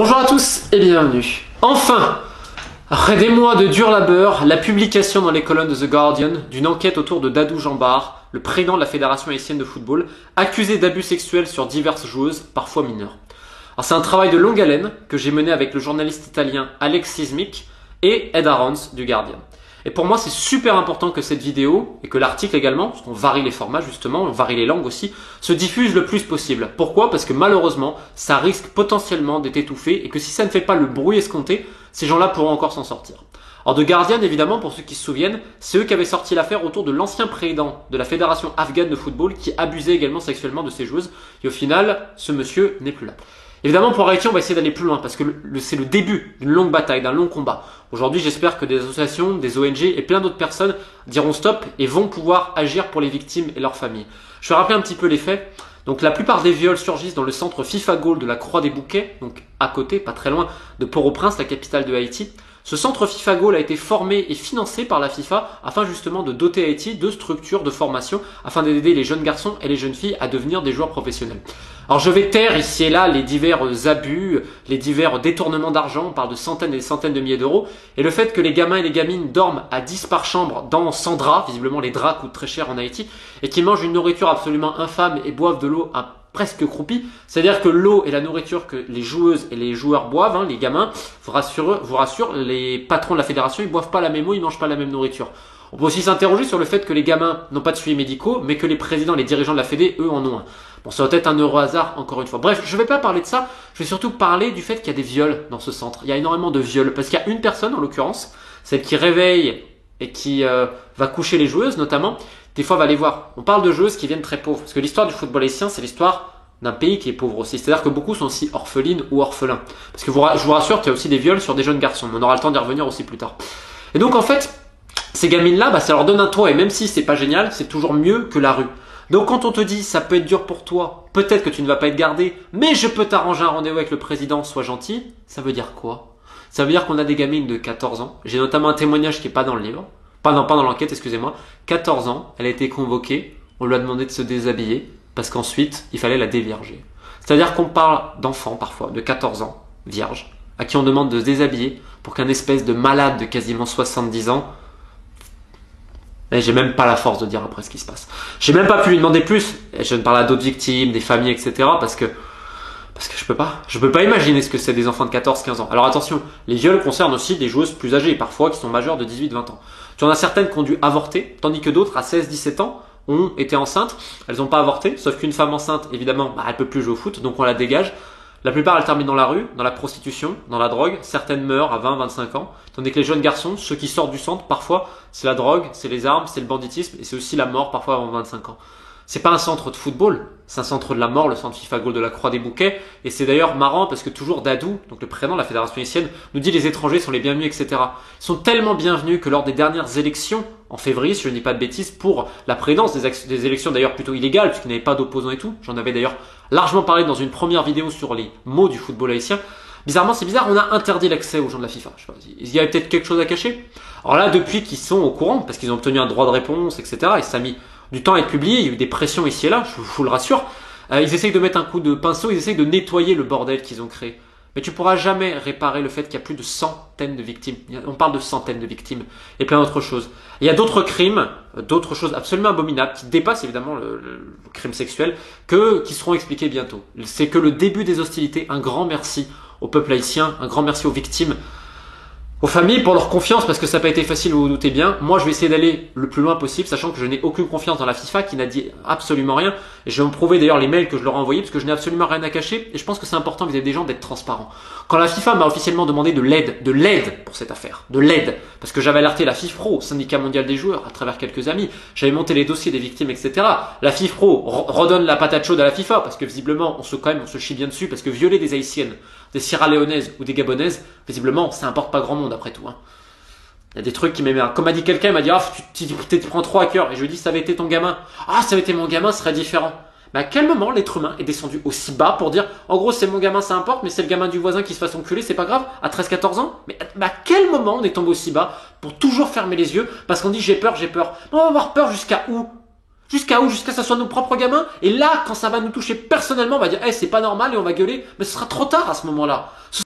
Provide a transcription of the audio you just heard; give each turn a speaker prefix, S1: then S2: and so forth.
S1: Bonjour à tous et bienvenue. Enfin, après des mois de dur labeur, la publication dans les colonnes de The Guardian d'une enquête autour de Dadou Jambar, le président de la Fédération haïtienne de football, accusé d'abus sexuels sur diverses joueuses, parfois mineures. Alors c'est un travail de longue haleine que j'ai mené avec le journaliste italien Alex Sismic et Ed Aarons du Guardian. Et pour moi, c'est super important que cette vidéo, et que l'article également, parce qu'on varie les formats justement, on varie les langues aussi, se diffuse le plus possible. Pourquoi? Parce que malheureusement, ça risque potentiellement d'être étouffé, et que si ça ne fait pas le bruit escompté, ces gens-là pourront encore s'en sortir. Alors The Guardian, évidemment, pour ceux qui se souviennent, c'est eux qui avaient sorti l'affaire autour de l'ancien président de la fédération afghane de football, qui abusait également sexuellement de ses joueuses, et au final, ce monsieur n'est plus là. Évidemment, pour Haïti, on va essayer d'aller plus loin parce que c'est le début d'une longue bataille, d'un long combat. Aujourd'hui, j'espère que des associations, des ONG et plein d'autres personnes diront stop et vont pouvoir agir pour les victimes et leurs familles. Je vais rappeler un petit peu les faits. Donc, la plupart des viols surgissent dans le centre FIFA Goal de la Croix des Bouquets, donc à côté, pas très loin, de Port-au-Prince, la capitale de Haïti. Ce centre FIFA Goal a été formé et financé par la FIFA afin justement de doter Haïti de structures de formation afin d'aider les jeunes garçons et les jeunes filles à devenir des joueurs professionnels. Alors je vais taire ici et là les divers abus, les divers détournements d'argent, on parle de centaines et des centaines de milliers d'euros, et le fait que les gamins et les gamines dorment à 10 par chambre dans 100 draps, visiblement les draps coûtent très cher en Haïti, et qui mangent une nourriture absolument infâme et boivent de l'eau presque croupie, c'est-à-dire que l'eau et la nourriture que les joueuses et les joueurs boivent, les gamins, vous rassure, les patrons de la fédération, ils boivent pas la même eau, ils mangent pas la même nourriture. On peut aussi s'interroger sur le fait que les gamins n'ont pas de suivi médicaux, mais que les présidents, les dirigeants de la Fédé, eux, en ont un. Bon, ça doit être un heureux hasard, encore une fois. Bref, je vais pas parler de ça, je vais surtout parler du fait qu'il y a des viols dans ce centre. Il y a énormément de viols, parce qu'il y a une personne, en l'occurrence, celle qui réveille et qui va coucher les joueuses, notamment, des fois va les voir. On parle de joueuses qui viennent très pauvres, parce que l'histoire du football haïtien, c'est l'histoire d'un pays qui est pauvre aussi. C'est-à-dire que beaucoup sont aussi orphelines ou orphelins. Parce que je vous rassure qu'il y a aussi des viols sur des jeunes garçons, mais on aura le temps d'y revenir aussi plus tard. Et donc, en fait, ces gamines-là, ça leur donne un toit, et même si c'est pas génial, c'est toujours mieux que la rue. Donc quand on te dit ça peut être dur pour toi, peut-être que tu ne vas pas être gardé, mais je peux t'arranger un rendez-vous avec le président, sois gentil, ça veut dire quoi? Ça veut dire qu'on a des gamines de 14 ans, j'ai notamment un témoignage qui est pas dans le livre, pas dans l'enquête, excusez-moi, 14 ans, elle a été convoquée, on lui a demandé de se déshabiller, parce qu'ensuite il fallait la dévierger. C'est-à-dire qu'on parle d'enfants parfois, de 14 ans, vierges, à qui on demande de se déshabiller pour qu'un espèce de malade de quasiment 70 ans. Et j'ai même pas la force de dire après ce qui se passe. J'ai même pas pu lui demander plus. Et je ne parle à d'autres victimes, des familles, etc. Parce que je peux pas. Je peux pas imaginer ce que c'est des enfants de 14-15 ans. Alors attention, les viols concernent aussi des joueuses plus âgées, parfois qui sont majeures de 18-20 ans. Tu en as certaines qui ont dû avorter, tandis que d'autres à 16-17 ans ont été enceintes. Elles n'ont pas avorté, sauf qu'une femme enceinte, évidemment, elle peut plus jouer au foot, donc on la dégage. La plupart, elles terminent dans la rue, dans la prostitution, dans la drogue. Certaines meurent à 20-25 ans. Tandis que les jeunes garçons, ceux qui sortent du centre, parfois, c'est la drogue, c'est les armes, c'est le banditisme et c'est aussi la mort, parfois avant 25 ans. C'est pas un centre de football, c'est un centre de la mort, le centre FIFA Goal de la Croix des Bouquets. Et c'est d'ailleurs marrant parce que toujours Dadou, donc le président de la fédération haïtienne, nous dit les étrangers sont les bienvenus, etc. Ils sont tellement bienvenus que lors des dernières élections, en février, si je ne dis pas de bêtises, pour la présidence, des élections d'ailleurs plutôt illégales, puisqu'il n'y avait pas d'opposants et tout, j'en avais d'ailleurs largement parlé dans une première vidéo sur les mots du football haïtien. Bizarrement, c'est bizarre, on a interdit l'accès aux gens de la FIFA. Je sais pas, il y avait peut-être quelque chose à cacher. Alors là, depuis qu'ils sont au courant, parce qu'ils ont obtenu un droit de réponse, etc., et ça a mis du temps à être publié, il y a eu des pressions ici et là, je vous le rassure, ils essayent de mettre un coup de pinceau, ils essayent de nettoyer le bordel qu'ils ont créé. Mais tu pourras jamais réparer le fait qu'il y a plus de centaines de victimes. On parle de centaines de victimes et plein d'autres choses. Il y a d'autres crimes, d'autres choses absolument abominables qui dépassent évidemment le crime sexuel qui seront expliqués bientôt. C'est que le début des hostilités. Un grand merci au peuple haïtien, un grand merci aux victimes, aux familles pour leur confiance, parce que ça n'a pas été facile, vous vous doutez bien. Moi, je vais essayer d'aller le plus loin possible, sachant que je n'ai aucune confiance dans la FIFA qui n'a dit absolument rien. Et je vais me prouver d'ailleurs les mails que je leur ai envoyés, parce que je n'ai absolument rien à cacher. Et je pense que c'est important vis-à-vis des gens d'être transparent. Quand la FIFA m'a officiellement demandé de l'aide pour cette affaire, de l'aide, parce que j'avais alerté la FIFPro, syndicat mondial des joueurs, à travers quelques amis, j'avais monté les dossiers des victimes, etc. La FIFPro redonne la patate chaude à la FIFA, parce que visiblement, on se chie bien dessus, parce que violer des Haïtiennes, des Sierra-Léonaises ou des Gabonaises, visiblement, ça importe pas grand monde après tout. Il y a des trucs qui m'énervent. Comme m'a dit quelqu'un, il m'a dit tu prends trop à cœur. Et je lui ai dit ça avait été ton gamin. Ah, ça avait été mon gamin, ce serait différent. Mais à quel moment l'être humain est descendu aussi bas pour dire en gros c'est mon gamin, ça importe, mais c'est le gamin du voisin qui se fasse enculer, c'est pas grave, à 13-14 ans? Mais à quel moment on est tombé aussi bas pour toujours fermer les yeux parce qu'on dit j'ai peur, j'ai peur? On va avoir peur jusqu'à où? Jusqu'à où? Jusqu'à ce que ça soit nos propres gamins? Et là, quand ça va nous toucher personnellement, on va dire, c'est pas normal et on va gueuler. Mais ce sera trop tard à ce moment-là.